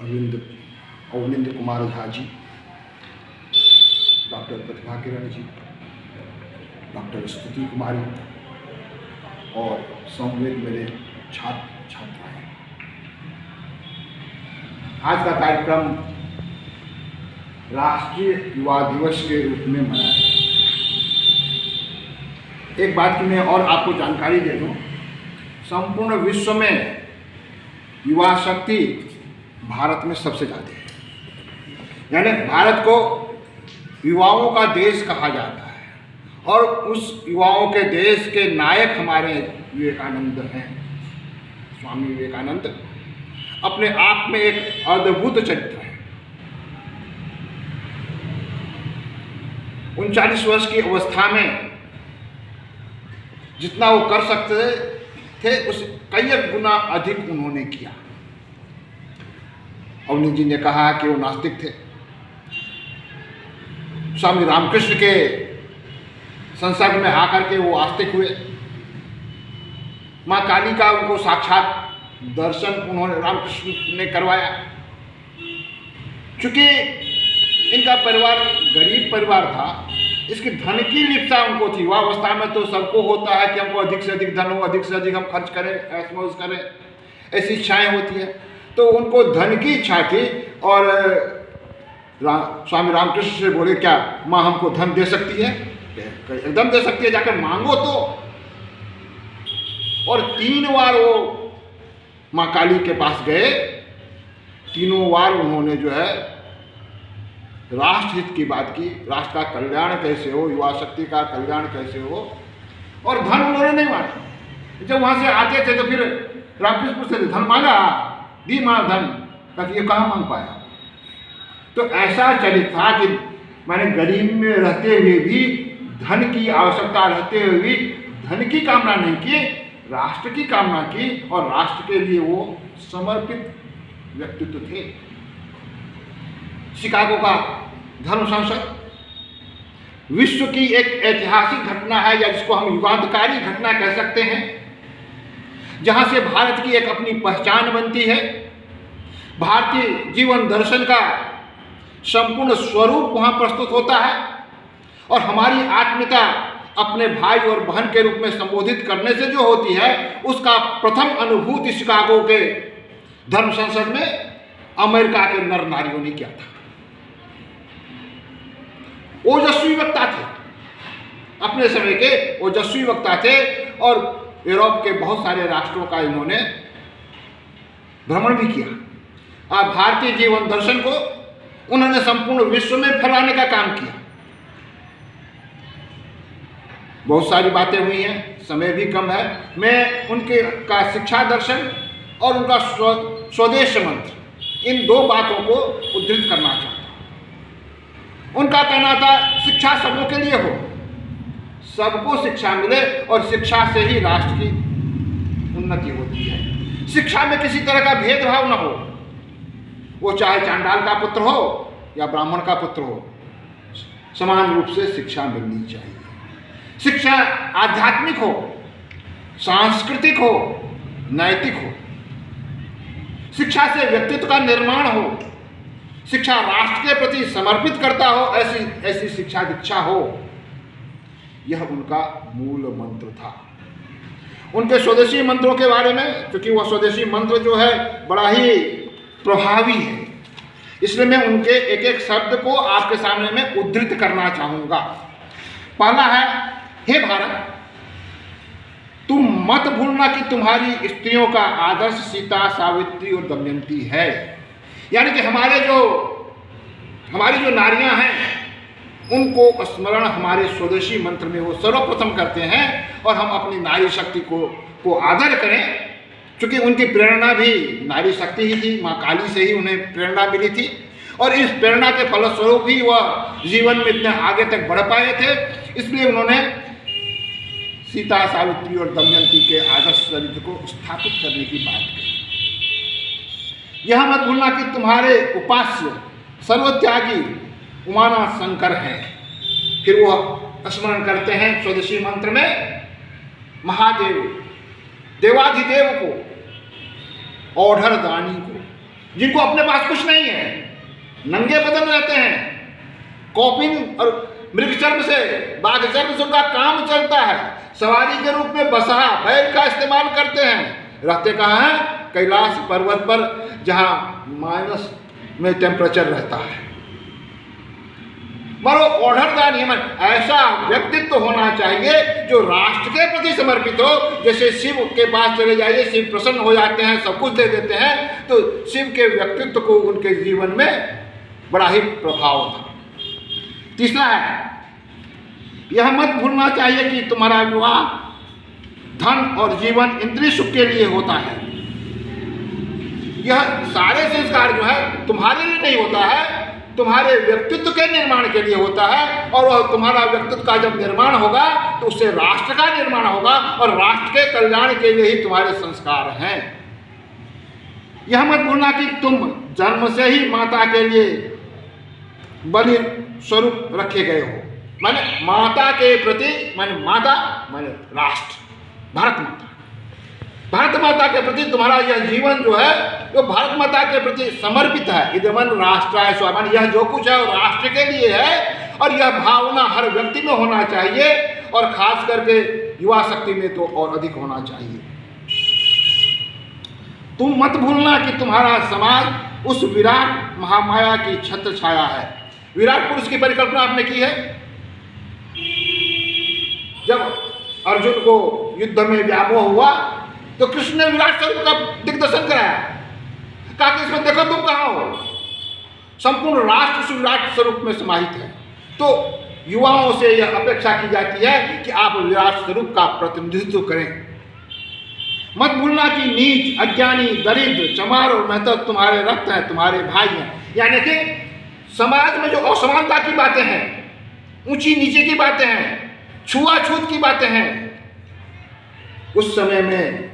Avanindra Kumar Jha ji, doctor प्रतिभा Kiran ji, doctor स्तुति कुमारी और समवेत मेरे छात्र छात्राएं। आज का कार्यक्रम राष्ट्रीय युवा दिवस के रूप में मनाया गया। एक बात की मैं और आपको जानकारी दे दूं, संपूर्ण विश्व में युवा शक्ति भारत में सबसे ज़्यादा है। यानी भारत को युवाओं का देश कहा जाता है और उस युवाओं के देश के नायक हमारे विवेकानंद हैं। स्वामी विवेकानंद अपने आप में एक अद्भुत चरित्र है। 39 वर्ष की अवस्था में जितना वो कर सकते थे उस कई गुना अधिक उन्होंने किया। अवनी जी ने कहा कि वो नास्तिक थे। स्वामी रामकृष्ण के संसर्ग में आकर के वो आस्तिक हुए। माँ काली का उनको साक्षात दर्शन उन्होंने रामकृष्ण ने करवाया। चूंकि इनका परिवार गरीब परिवार था, इसकी धन की लिप्सा उनको थी। युवावस्था में तो सबको होता है कि हमको अधिक से अधिक धन हो, अधिक से अधिक हम खर्च करें, ऐश मौज करें, ऐसी इच्छाएं होती है। तो उनको धन की इच्छा थी और स्वामी रामकृष्ण से बोले, क्या माँ हमको धन दे सकती है? एकदम दे सकती है, जाकर मांगो तो। और 3 बार वो माँ काली के पास गए। तीनों बार उन्होंने जो है राष्ट्र हित की बात की, राष्ट्र का कल्याण कैसे हो, युवा शक्ति का कल्याण कैसे हो, और धन उन्होंने नहीं मांगा। जब वहां से आते थे तो फिर रामकृष्ण पूछते थे, धन मांगा? दी मां धन? ताकि ये कहाँ मांग पाया। तो ऐसा चरित्र था कि मैंने गरीब में रहते हुए भी, धन की आवश्यकता रहते हुए भी धन की कामना नहीं की, राष्ट्र की कामना की, और राष्ट्र के लिए वो समर्पित व्यक्तित्व थे। शिकागो का धर्म संसद विश्व की एक ऐतिहासिक घटना है, या जिसको हम युगांतकारी घटना कह सकते हैं, जहां से भारत की एक अपनी पहचान बनती है। भारतीय जीवन दर्शन का संपूर्ण स्वरूप वहां प्रस्तुत होता है और हमारी आत्मीयता अपने भाई और बहन के रूप में संबोधित करने से जो होती है, उसका प्रथम अनुभूति शिकागो के धर्म संसद में अमेरिका के नर नारियों ने किया था। ओजस्वी वक्ता थे, अपने समय के ओजस्वी वक्ता थे, और यूरोप के बहुत सारे राष्ट्रों का इन्होंने भ्रमण भी किया और भारतीय जीवन दर्शन को उन्होंने संपूर्ण विश्व में फैलाने का काम किया। बहुत सारी बातें हुई हैं, समय भी कम है। मैं उनके का शिक्षा दर्शन और उनका स्वदेश मंत्र, इन 2 बातों को उद्धृत करना चाहता हूं। उनका कहना था, शिक्षा सबों के लिए हो, सबको शिक्षा मिले, और शिक्षा से ही राष्ट्र की उन्नति होती है। शिक्षा में किसी तरह का भेदभाव न हो, वो चाहे चांडाल का पुत्र हो या ब्राह्मण का पुत्र हो, समान रूप से शिक्षा मिलनी चाहिए। शिक्षा आध्यात्मिक हो, सांस्कृतिक हो, नैतिक हो। शिक्षा से व्यक्तित्व का निर्माण हो, शिक्षा राष्ट्र के प्रति समर्पित करता हो, ऐसी शिक्षा दीक्षा हो। यह उनका मूल मंत्र था। उनके स्वदेशी मंत्रों के बारे में, क्योंकि वह स्वदेशी मंत्र जो है बड़ा ही प्रभावी है, इसलिए मैं उनके एक एक शब्द को आपके सामने में उद्धृत करना चाहूंगा। पहला है, हे भारत, तुम मत भूलना कि तुम्हारी स्त्रियों का आदर्श सीता, सावित्री और दमयंती है। यानी कि हमारी जो नारियां हैं, उनको स्मरण हमारे स्वदेशी मंत्र में वो सर्वप्रथम करते हैं, और हम अपनी नारी शक्ति को आदर करें, क्योंकि उनकी प्रेरणा भी नारी शक्ति ही थी। माँ काली से ही उन्हें प्रेरणा मिली थी, और इस प्रेरणा के फलस्वरूप ही वह जीवन में इतने आगे तक बढ़ पाए थे। इसलिए उन्होंने सीता, सावित्री और दमयंती के आदर्श चरित्र को स्थापित करने की बात की। यह मत भूलना कि तुम्हारे उपास्य सर्वत्यागी उमानाथ शंकर हैं। फिर वह स्मरण करते हैं स्वदेशी मंत्र में महादेव, देवाधिदेव को, औढ़र दानी को, जिनको अपने पास कुछ नहीं है, नंगे बदन रहते हैं, कॉपिन और मृगचर्म से, बाघ चर्म से उनका काम चलता है, सवारी के रूप में बसा बैल का इस्तेमाल करते हैं। रहते कहाँ हैं? कैलाश पर्वत पर, जहाँ माइनस में टेम्परेचर रहता है। मानो ओढ़रदार नियमन, ऐसा व्यक्तित्व होना चाहिए जो राष्ट्र के प्रति समर्पित हो। जैसे शिव के पास चले जाइए, शिव प्रसन्न हो जाते हैं, सब कुछ दे देते हैं, तो शिव के व्यक्तित्व को उनके जीवन में बड़ा ही प्रभाव था। तीसरा है, यह मत भूलना चाहिए कि तुम्हारा विवाह धन और जीवन इंद्रिय सुख के लिए होता है। यह सारे संस्कार जो है तुम्हारे लिए नहीं होता है, तुम्हारे व्यक्तित्व के निर्माण के लिए होता है। और वह तुम्हारा व्यक्तित्व का जब निर्माण होगा तो उससे राष्ट्र का निर्माण होगा, और राष्ट्र के कल्याण के लिए ही तुम्हारे संस्कार हैं। यह मत भूलना कि तुम जन्म से ही माता के लिए बलि स्वरूप रखे गए हो। माने माता के प्रति, माने माता माने राष्ट्र, भारत माता, भारत माता के प्रति तुम्हारा यह जीवन जो है वो भारत माता के प्रति समर्पित है। इदमन राष्ट्राय स्वाभिमान, यह जो कुछ है वो राष्ट्र के लिए है, और यह भावना हर व्यक्ति में होना चाहिए, और खास करके युवा शक्ति में तो और अधिक होना चाहिए। तुम मत भूलना कि तुम्हारा समाज उस विराट महामाया की छत्र छाया है। विराट पुरुष की परिकल्पना आपने की है। जब अर्जुन को युद्ध में व्यामोह हुआ तो कृष्ण ने विराट स्वरूप का दिग्दर्शन कराया, कहा कि इसमें देखो तुम कहाँ हो, संपूर्ण राष्ट्र उस विराट स्वरूप में समाहित है। तो युवाओं से यह अपेक्षा की जाती है कि आप विराट स्वरूप का प्रतिनिधित्व करें। मत भूलना कि नीच, अज्ञानी, दरिद्र, चमार और महतो तुम्हारे रक्त हैं, तुम्हारे भाई हैं। यानी कि समाज में जो असमानता की बातें हैं, ऊंची नीचे की बातें हैं, छुआछूत की बातें हैं, उस समय में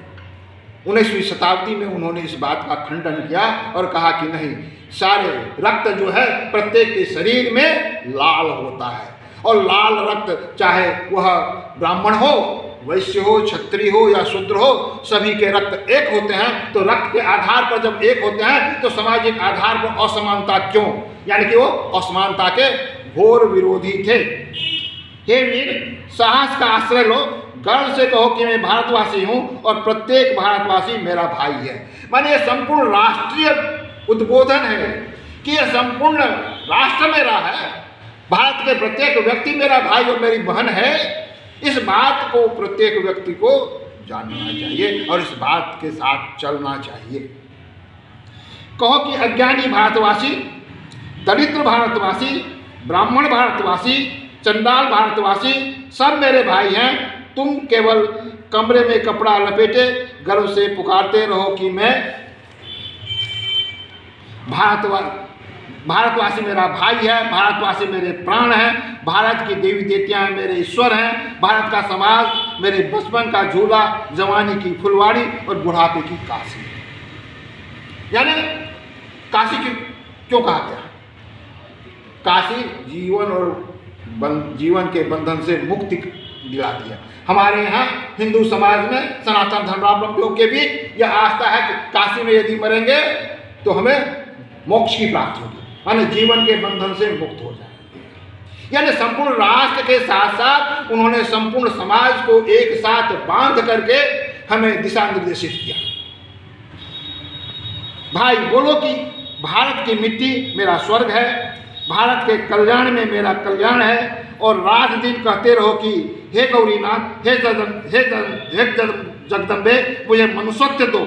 19वीं शताब्दी में उन्होंने इस बात का खंडन किया और कहा कि नहीं, सारे रक्त जो है प्रत्येक के शरीर में लाल होता है, और लाल रक्त चाहे वह ब्राह्मण हो, वैश्य हो, क्षत्रिय हो या शूद्र हो, सभी के रक्त एक होते हैं। तो रक्त के आधार पर जब एक होते हैं तो सामाजिक आधार पर असमानता क्यों? यानी कि वो असमानता के घोर विरोधी थे। हे वीर, साहस का आश्रय लो, गर्व से कहो कि मैं भारतवासी हूँ और प्रत्येक भारतवासी मेरा भाई है। माने ये संपूर्ण राष्ट्रीय उद्बोधन है कि यह संपूर्ण राष्ट्र मेरा है, भारत के प्रत्येक व्यक्ति मेरा भाई और मेरी बहन है। इस बात को प्रत्येक व्यक्ति को जानना चाहिए और इस बात के साथ चलना चाहिए। कहो कि अज्ञानी भारतवासी, दरिद्र भारतवासी, ब्राह्मण भारतवासी, चंडाल भारतवासी सब मेरे भाई हैं। तुम केवल कमरे में कपड़ा लपेटे गर्व से पुकारते रहो कि मैं भारतवासी मेरा भाई है, भारतवासी मेरे प्राण हैं, भारत की देवी देवतियाँ मेरे ईश्वर हैं, भारत का समाज मेरे बचपन का झूला, जवानी की फुलवाड़ी और बुढ़ापे की काशी। यानी काशी क्यों कहा गया? काशी जीवन और जीवन के बंधन से मुक्ति दिलाती है। हमारे यहाँ हिंदू समाज में सनातन धर्मावलंबियों के भी यह आस्था है कि काशी में यदि मरेंगे तो हमें मोक्ष की प्राप्ति होगी, माने जीवन के बंधन से मुक्त हो जाएंगे। यानी संपूर्ण राष्ट्र के साथ साथ उन्होंने संपूर्ण समाज को एक साथ बांध करके हमें दिशा निर्देशित किया। भाई बोलो कि भारत की मिट्टी मेरा स्वर्ग है, भारत के कल्याण में मेरा कल्याण है, और रात दिन कहते रहो कि हे गौरीनाथ, हे जगदम्बे, मुझे मनुष्यत्व दो।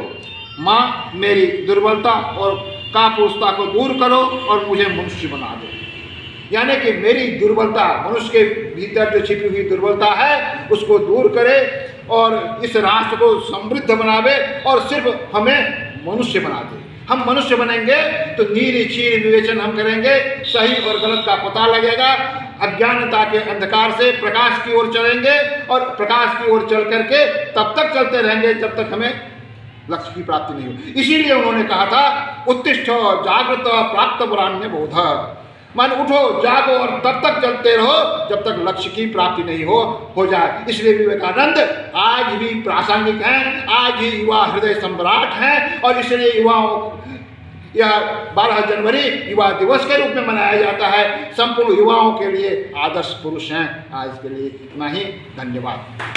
माँ, मेरी दुर्बलता और कापुरुषता को दूर करो और मुझे मनुष्य बना दो। यानी कि मेरी दुर्बलता, मनुष्य के भीतर जो छिपी हुई दुर्बलता है उसको दूर करे और इस राष्ट्र को समृद्ध बनावे और सिर्फ हमें मनुष्य बना दे। हम मनुष्य बनेंगे तो नीर चीर विवेचन हम करेंगे, सही और गलत का पता लगेगा, अज्ञानता के अंधकार से प्रकाश की ओर चलेंगे और प्रकाश की ओर चल करके तब तक चलते रहेंगे जब तक हमें लक्ष्य की प्राप्ति नहीं हो। इसीलिए उन्होंने कहा था उत्तिष्ठ जागृत प्राप्त वरान्य बोध, मान उठो जागो और तब तक चलते रहो जब तक लक्ष्य की प्राप्ति नहीं हो जाए। इसलिए विवेकानंद आज भी प्रासंगिक हैं, आज ही युवा हृदय सम्राट हैं, और इसलिए युवाओं यह 12 जनवरी युवा दिवस के रूप में मनाया जाता है। संपूर्ण युवाओं के लिए आदर्श पुरुष हैं। आज के लिए इतना ही, धन्यवाद।